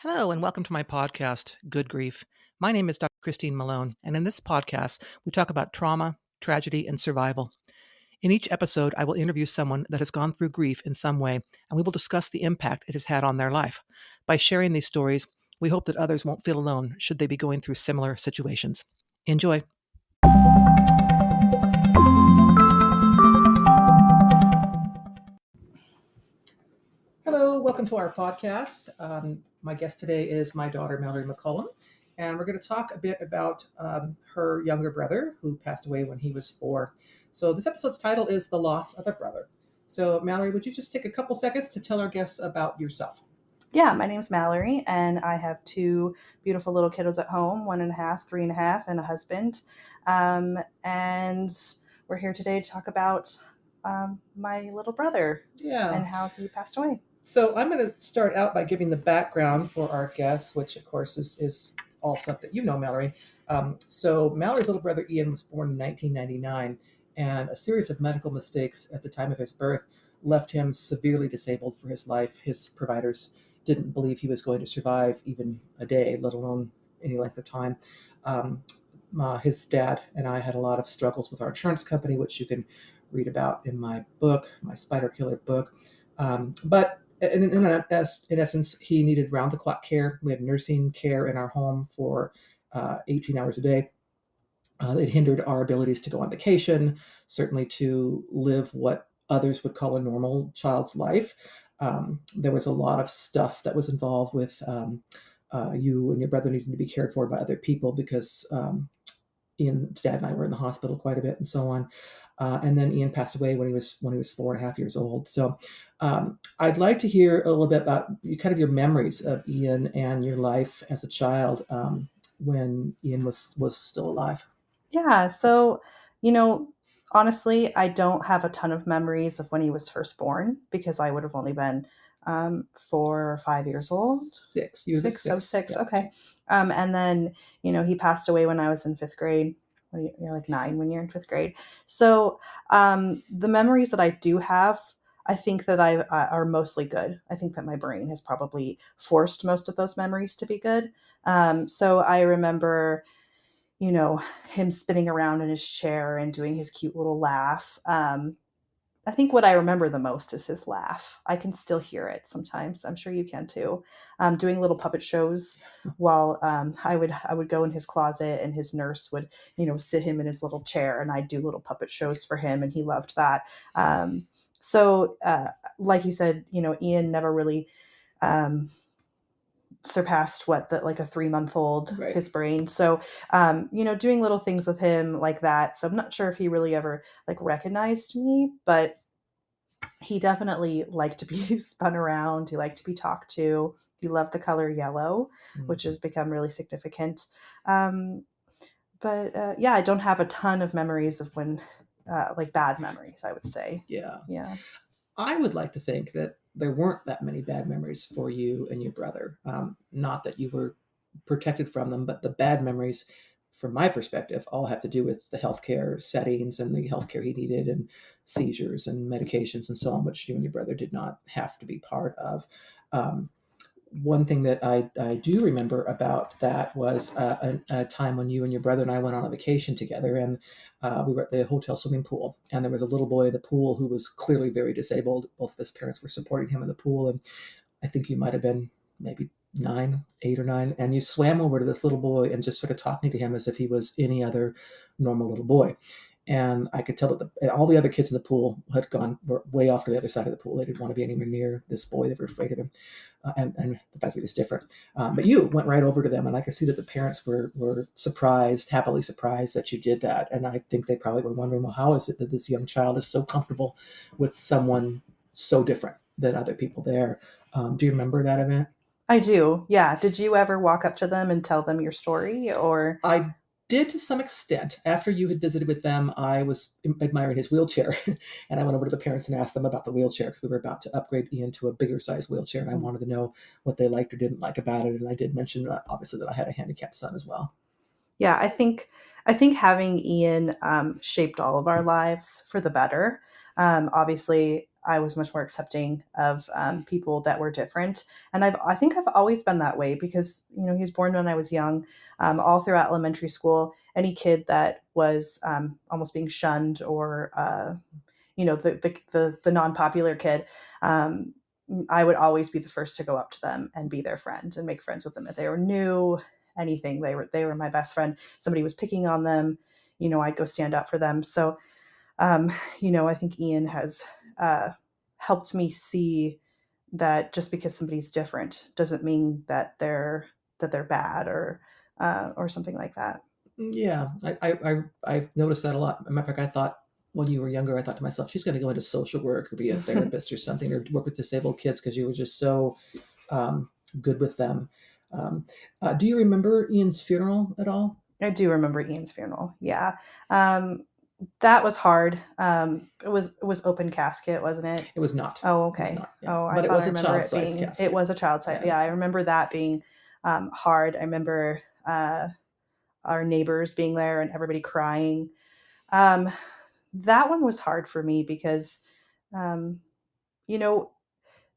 Hello, and welcome to my podcast, Good Grief. My name is Dr. Christine Malone, and in this podcast, we talk about trauma, tragedy, and survival. In each episode, I will interview someone that has gone through grief in some way, and we will discuss the impact it has had on their life. By sharing these stories, we hope that others won't feel alone should they be going through similar situations. Enjoy. Hello, welcome to our podcast. My guest today is my daughter, Mallory McCollum, and we're going to talk a bit about her younger brother who passed away when he was 4. So this episode's title is The Loss of a Brother. So Mallory, would you just take a couple seconds to tell our guests about yourself? Yeah, my name's Mallory, and I have 2 beautiful little kiddos at home, 1.5, 3.5, and a husband. And we're here today to talk about my little brother and how he passed away. So I'm going to start out by giving the background for our guests, which of course is all stuff that you know, Mallory. So Mallory's little brother Ian was born in 1999, and a series of medical mistakes at the time of his birth left him severely disabled for his life. His providers didn't believe he was going to survive even a day, let alone any length of time. His dad and I had a lot of struggles with our insurance company, which you can read about in my book, my Spider Killer book. But in essence, he needed round-the-clock care. We had nursing care in our home for 18 hours a day. It hindered our abilities to go on vacation, certainly to live what others would call a normal child's life. There was a lot of stuff that was involved with you and your brother needing to be cared for by other people because Ian's dad and I were in the hospital quite a bit and so on. And then Ian passed away when he was 4.5 years old. So I'd like to hear a little bit about kind of your memories of Ian and your life as a child when Ian was still alive. Yeah, so, honestly, I don't have a ton of memories of when he was first born because I would have only been 4 or 5 years old. 6. You were 6, so 6, yeah. okay. And then, he passed away when I was in 5th grade. You're like 9 when you're in 5th grade. So the memories that I do have, I think that are mostly good. I think that my brain has probably forced most of those memories to be good. So I remember, him spinning around in his chair and doing his cute little laugh. I think what I remember the most is his laugh. I can still hear it sometimes. I'm sure you can too. Doing little puppet shows while I would go in his closet and his nurse would, sit him in his little chair and I'd do little puppet shows for him and he loved that. So like you said, Ian never really surpassed like a 3-month-old, Right. His brain. So, doing little things with him like that. So I'm not sure if he really ever like recognized me, but he definitely liked to be spun around. He liked to be talked to. He loved the color yellow, which has become really significant. But yeah, I don't have a ton of memories of when, like bad memories, I would say. Yeah. I would like to think that there weren't that many bad memories for you and your brother. Not that you were protected from them, but the bad memories, from my perspective, all have to do with the healthcare settings and the healthcare he needed and seizures and medications and so on, which you and your brother did not have to be part of. One thing that I do remember about that was a time when you and your brother and I went on a vacation together, and we were at the hotel swimming pool, and there was a little boy in the pool who was clearly very disabled. Both of his parents were supporting him in the pool, and I think you might have been maybe 8 or 9, and you swam over to this little boy and just sort of talking to him as if he was any other normal little boy. And I could tell that all the other kids in the pool were way off to the other side of the pool. They didn't want to be anywhere near this boy. They were afraid of him. And the fact that he was different. But you went right over to them, and I could see that the parents were surprised, happily surprised that you did that. And I think they probably were wondering, well, how is it that this young child is so comfortable with someone so different than other people there? Do you remember that event? I do. Yeah. Did you ever walk up to them and tell them your story, or? I did to some extent. After you had visited with them, I was admiring his wheelchair, and I went over to the parents and asked them about the wheelchair because we were about to upgrade Ian to a bigger size wheelchair, and I wanted to know what they liked or didn't like about it. And I did mention, obviously, that I had a handicapped son as well. Yeah, I think having Ian shaped all of our lives for the better. Obviously, I was much more accepting of people that were different. And I think I've always been that way because, he was born when I was young. All throughout elementary school, any kid that was almost being shunned or, the non-popular kid, um, I would always be the first to go up to them and be their friend and make friends with them. If they were new, anything, they were my best friend. If somebody was picking on them, I'd go stand up for them. So, I think Ian has uh, helped me see that just because somebody's different doesn't mean that they're bad or something like that. Yeah, I've noticed that a lot. As a matter of fact, I thought when you were younger, I thought to myself, she's going to go into social work or be a therapist or something, or work with disabled kids because you were just so um, good with them. Um, do you remember Ian's funeral at all? I do remember Ian's funeral. Yeah. Um, that was hard. It was open casket, wasn't it? It was not. Oh, It was okay. not. Yeah, Oh, I but it thought I was a remember it child-sized being. It casket. was a child side. Yeah. Yeah, I remember that being hard. I remember our neighbors being there and everybody crying. Um, that one was hard for me because, um, you know,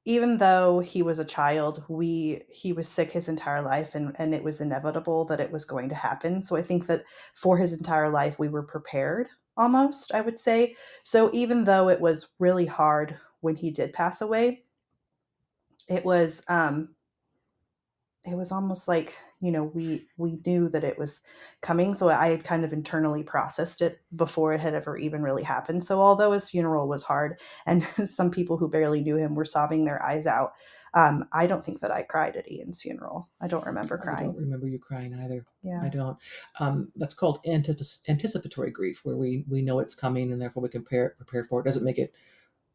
even though he was a child, he was sick his entire life, and it was inevitable that it was going to happen. So I think that for his entire life we were prepared, almost, I would say. So even though it was really hard when he did pass away, it was it was almost like, we knew that it was coming, so I had kind of internally processed it before it had ever even really happened. So although his funeral was hard and some people who barely knew him were sobbing their eyes out, I don't think that I cried at Ian's funeral. I don't remember I don't crying. remember you crying either. Yeah. I don't. That's called anticipatory grief, where we know it's coming and therefore we can prepare for it. It doesn't make it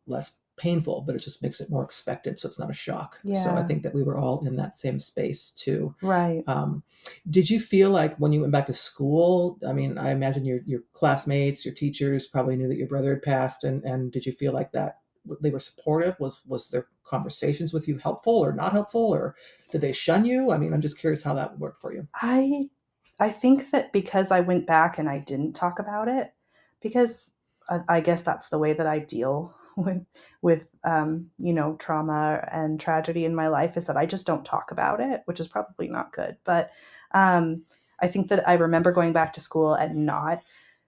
less painful, but it just makes it more expected, so it's not a shock. So I Yeah. think that we were all in that same space too. Right. Um, did you feel like when you went back to school? I mean, I imagine your classmates, your teachers probably knew that your brother had passed, and did you feel like that they were supportive? Was their conversations with you helpful or not helpful, or did they shun you? I mean, I'm just curious how that worked for you. I think that because I went back and I didn't talk about it, because I guess that's the way that I deal with trauma and tragedy in my life, is that I just don't talk about it, which is probably not good. But um, I think that I remember going back to school and not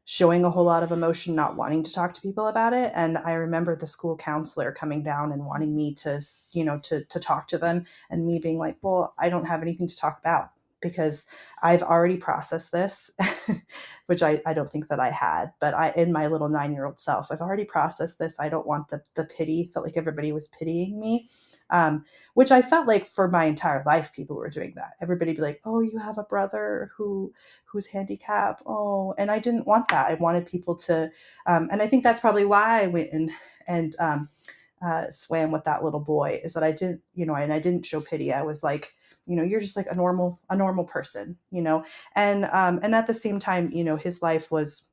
showing a whole lot of emotion, not wanting to talk to people about it. And I remember the school counselor coming down and wanting me to talk to them, and me being like, well, I don't have anything to talk about because I've already processed this, which I don't think that I had, but in my little 9-year-old self, I've already processed this. I don't want the pity. Felt like everybody was pitying me. Um, which I felt like for my entire life, people were doing that. Everybody be like, "Oh, you have a brother who's handicapped." Oh, and I didn't want that. I wanted people to, and I think that's probably why I went and swam with that little boy. Is that I didn't, and I didn't show pity. I was like, you're just like a normal person, and at the same time, his life was,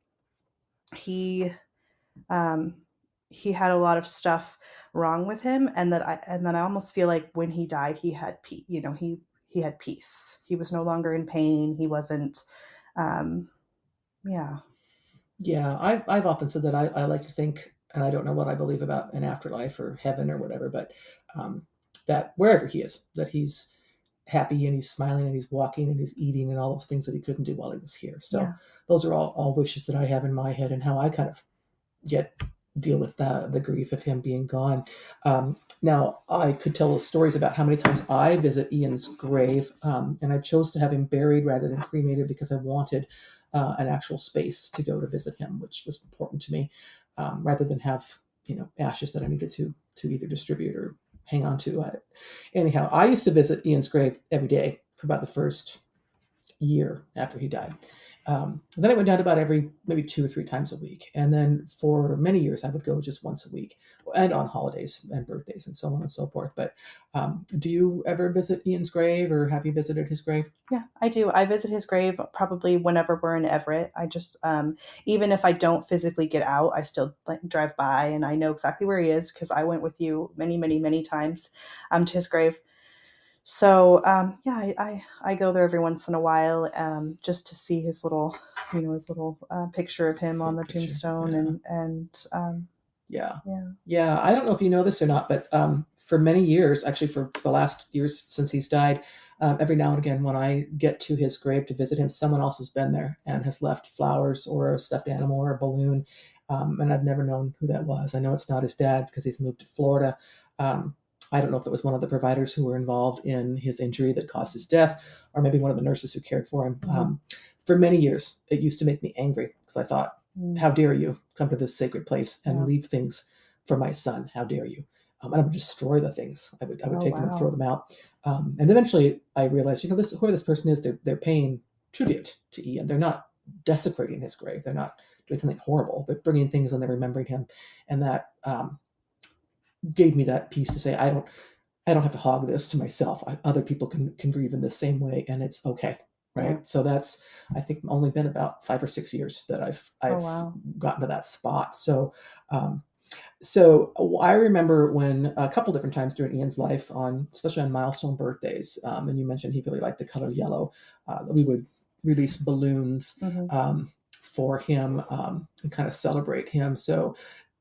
he um he had a lot of stuff wrong with him, and then I almost feel like when he died, he had peace. He had peace. He was no longer in pain. He wasn't. um yeah. Yeah, I've often said that I like to think, and I don't know what I believe about an afterlife or heaven or whatever, but um, that wherever he is, that he's happy and he's smiling and he's walking and he's eating and all those things that he couldn't do while he was here. So Yeah. those are all wishes that I have in my head and how I kind of get deal with the grief of him being gone. Now I could tell stories about how many times I visit Ian's grave, and I chose to have him buried rather than cremated because I wanted an actual space to go to visit him, which was important to me, rather than have ashes that I needed to either distribute or hang on to. Anyhow, I used to visit Ian's grave every day for about the first year after he died. Then I went down to about every maybe 2 or 3 times a week, and then for many years I would go just once a week, and on holidays and birthdays and so on and so forth. But do you ever visit Ian's grave, or have you visited his grave? Yeah, I do. I visit his grave probably whenever we're in Everett. I just, even if I don't physically get out, I still like drive by and I know exactly where he is because I went with you many, many, many times to his grave. So yeah, I go there every once in a while, just to see his little picture of him His on little the picture. tombstone, Yeah. and Yeah. Yeah. Yeah. I don't know if you know this or not, but for many years, actually for the last years since he's died, every now and again, when I get to his grave to visit him, someone else has been there and has left flowers or a stuffed animal or a balloon. And I've never known who that was. I know it's not his dad because he's moved to Florida. Um, I don't know if it was one of the providers who were involved in his injury that caused his death, or maybe one of the nurses who cared for him. For many years, it used to make me angry because I thought, how dare you come to this sacred place and leave things for my son? How dare you? And I would destroy the things. I would Oh, take them and throw wow. them out. And eventually, I realized, whoever this person is, they're paying tribute to Ian. They're not desecrating his grave. They're not doing something horrible. They're bringing things and they're remembering him, and that gave me that peace to say, I don't have to hog this to myself. Other people can grieve in the same way, and it's okay, Yeah. right? So that's, I think, only been about 5 or 6 years that I've Oh, wow. gotten to that spot. So I remember when a couple different times during Ian's life, especially on milestone birthdays, and you mentioned he really liked the color yellow. We would release balloons Hmm. for him and kind of celebrate him. So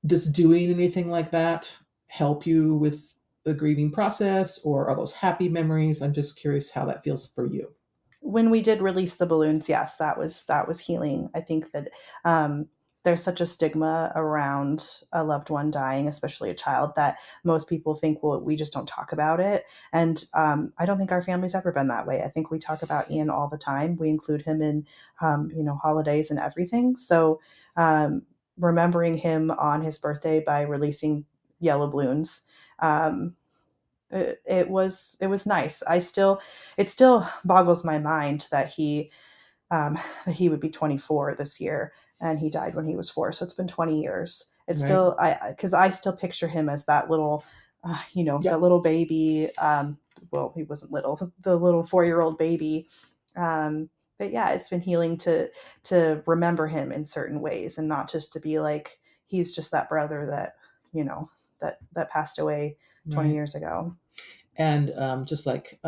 does doing anything like that help you with the grieving process, or are those happy memories? I'm just curious how that feels for you. When we did release the balloons, yes, that was healing. I think that um, there's such a stigma around a loved one dying, especially a child, that most people think, well, we just don't talk about it. And I don't think our family's ever been that way. I think we talk about Ian all the time. We include him in, holidays and everything. So um, remembering him on his birthday by releasing yellow balloons. Um, it was nice. It still boggles my mind that he would be 24 this year, and he died when he was 4. So it's been 20 years. It's Right? still, because I still picture him as that little, the Yep. little baby. Well, he wasn't little, the little 4-year-old baby. Um, but yeah, it's been healing to remember him in certain ways, and not just to be like he's just that brother that that passed away 20 Right. years ago. And just like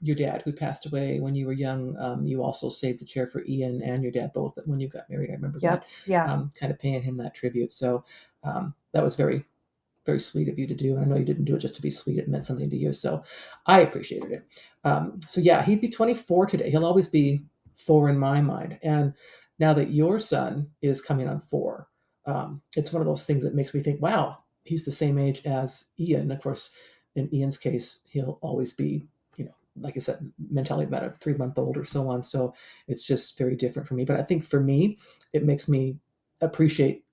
your dad, who passed away when you were young, you also saved a chair for Ian and your dad both when you got married. I remember Yep. that, Yeah. kind of paying him that tribute. So that was very, very sweet of you to do. And I know you didn't do it just to be sweet; it meant something to you. So I appreciated it. So yeah, he'd be 24 today. He'll always be 4 in my mind. And now that your son is coming on 4, it's one of those things that makes me think, wow, he's the same age as Ian. Of course, in Ian's case, he'll always be, like I said, mentality about a 3-month old or so on. So it's just very different for me. But I think for me, it makes me appreciate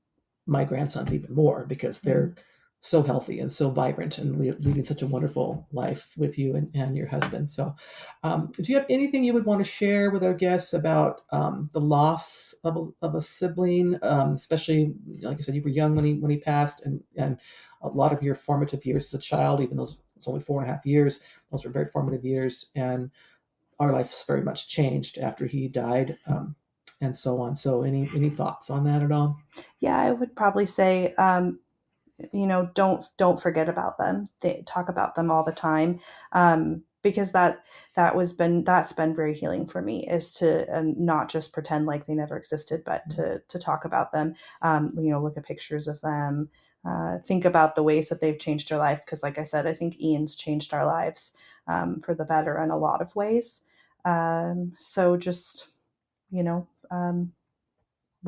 my grandsons even more because they're Mhm. so healthy and so vibrant and leading such a wonderful life with you and your husband. So, do you have anything you would want to share with our guests about the loss of a sibling, especially like I said, you were young when he passed, and a lot of your formative years as a child, even though it's only 4.5 years, those were very formative years, and our lives very much changed after he died, and so on. So, any thoughts on that at all? Yeah, I would probably say, don't forget about them. They talk about them all the time, because that's been very healing for me, is to not just pretend like they never existed, but to talk about them. Look at pictures of them. Think about the ways that they've changed your life, because, like I said, I think Ian's changed our lives for the better in a lot of ways. So just you know. Yeah.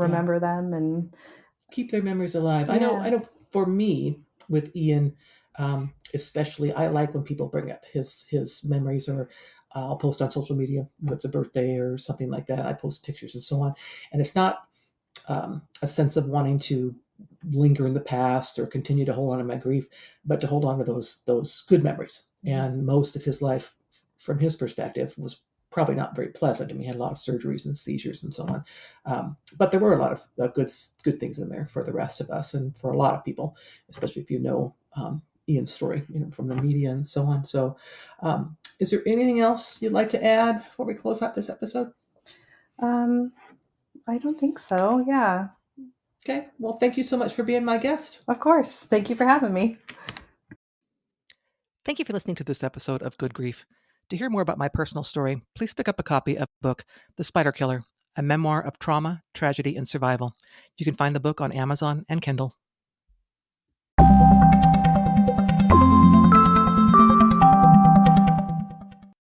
Remember them, and Keep their memories alive. I know. yeah. I know. For me, with Ian, especially, I like when people bring up his memories, or I'll post on social media when it's a birthday or something like that. I post pictures and so on, and it's not a sense of wanting to linger in the past or continue to hold on to my grief, but to hold on to those good memories. Mhm. And most of his life, from his perspective, was probably not very pleasant. I mean, he had a lot of surgeries and seizures and so on, but there were a lot of good things in there for the rest of us and for a lot of people, especially if you know Ian's story, from the media and so on. So, is there anything else you'd like to add before we close out this episode? um I don't think so. Yeah. Okay. Well, thank you so much for being my guest. Of course. Thank you for having me. Thank you for listening to this episode of Good Grief. To hear more about my personal story, please pick up a copy of the book, The Spider Killer, a memoir of trauma, tragedy, and survival. You can find the book on Amazon and Kindle.